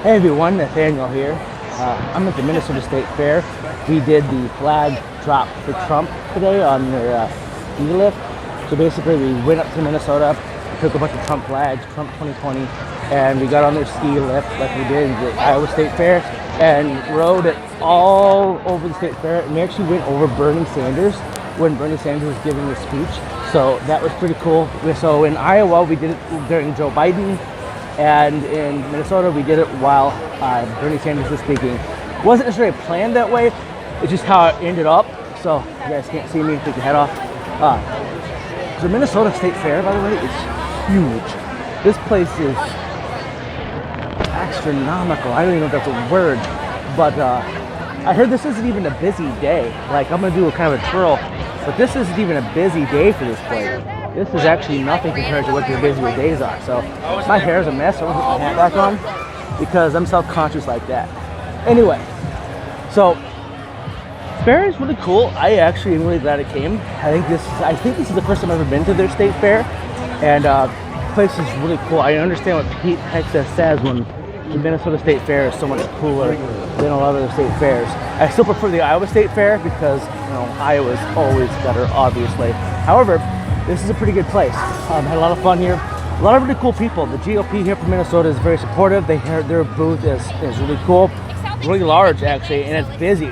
Hey everyone, Nathaniel here. I'm at the Minnesota State Fair. We did the flag drop for Trump today on their ski lift. So basically we went up to Minnesota, took a bunch of Trump flags, Trump 2020, and we got on their ski lift like we did at the Iowa State Fair and rode it all over the State Fair. And we actually went over Bernie Sanders when Bernie Sanders was giving his speech. So that was pretty cool. So in Iowa, we did it during Joe Biden. And in Minnesota, we did it while Bernie Sanders was speaking. It wasn't necessarily planned that way. It's just how it ended up. So you guys can't see me, take your head off. The Minnesota State Fair, by the way, is huge. This place is astronomical. I don't even know if that's a word. But I heard this isn't even a busy day. Like, I'm going to do a kind of a twirl. But this isn't even a busy day for this place. This is actually nothing compared to what your busier days are. So my hair is a mess. I want to put my hat back on because I'm self-conscious like that. Anyway, so fair is really cool. I actually am really glad it came. I think this is the first time I've ever been to their state fair, and the place is really cool. I understand what Pete Texas says when the Minnesota State Fair is so much cooler than a lot of the state fairs. I still prefer the Iowa State Fair because, you know, Iowa's always better, obviously. However, this is a pretty good place. Had a lot of fun here. A lot of really cool people. The GOP here from Minnesota is very supportive. Their booth is really cool, really large actually, and it's busy.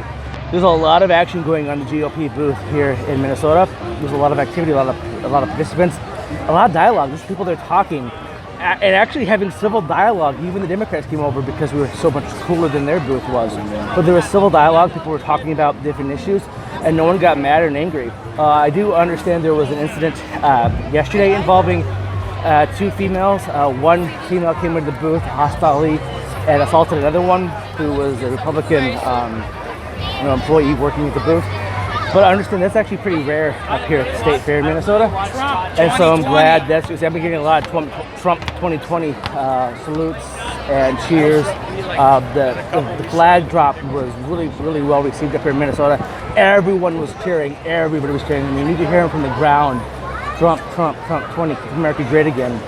There's a lot of action going on in the GOP booth here in Minnesota. There's a lot of activity, a lot of participants, a lot of dialogue. There's people there talking and actually having civil dialogue. Even the Democrats came over because we were so much cooler than their booth was. But there was civil dialogue. People were talking about different issues, and no one got mad and angry. I do understand there was an incident yesterday involving two females. One female came into the booth hostilely and assaulted another one who was a Republican employee working at the booth. But I understand that's actually pretty rare up here at the State Fair in Minnesota. And so I'm glad I've been getting a lot of Trump 2020 salutes and cheers. The flag drop was really, really well received up here in Minnesota. Everyone was cheering. Everybody was cheering. I mean, you could hear them from the ground. Trump 20, America great again.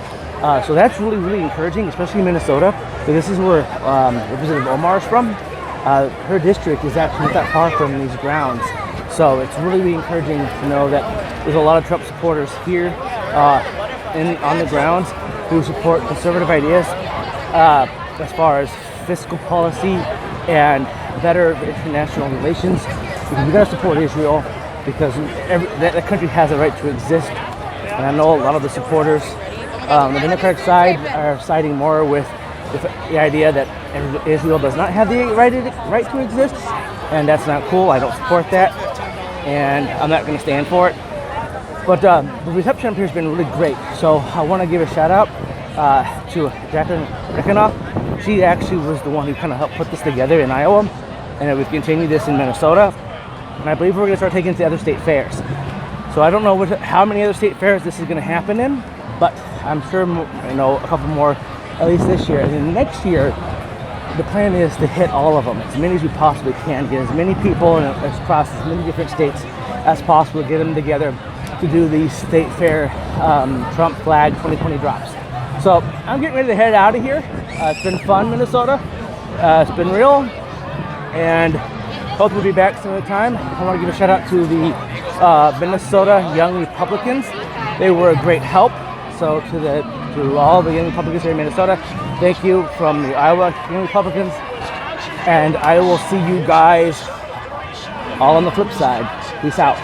So that's really, really encouraging, especially in Minnesota. So this is where Representative Omar is from. Her district is actually not that far from these grounds. So it's really, really encouraging to know that there's a lot of Trump supporters here on the grounds who support conservative ideas as far as fiscal policy and better international relations. Because we got to support Israel because that country has a right to exist. And I know a lot of the supporters on the Democratic side are siding more with the idea that Israel does not have the right to exist, and that's not cool. I don't support that, and I'm not going to stand for it. But the reception up here has been really great. So I want to give a shout out to Jacqueline Reckenoff. She actually was the one who kind of helped put this together in Iowa, and we've continued this in Minnesota. And I believe we're going to start taking it to other state fairs. So I don't know how many other state fairs this is going to happen in, but I'm sure a couple more at least this year. And then next year, the plan is to hit all of them, as many as we possibly can, get as many people across as many different states as possible, get them together to do the state fair Trump flag 2020 drops. So I'm getting ready to head out of here. It's been fun, Minnesota. It's been real, and hope we'll be back some other time. I want to give a shout out to the Minnesota Young Republicans. They were a great help. So to all the Young Republicans here in Minnesota, thank you from the Iowa Young Republicans, and I will see you guys all on the flip side. Peace out.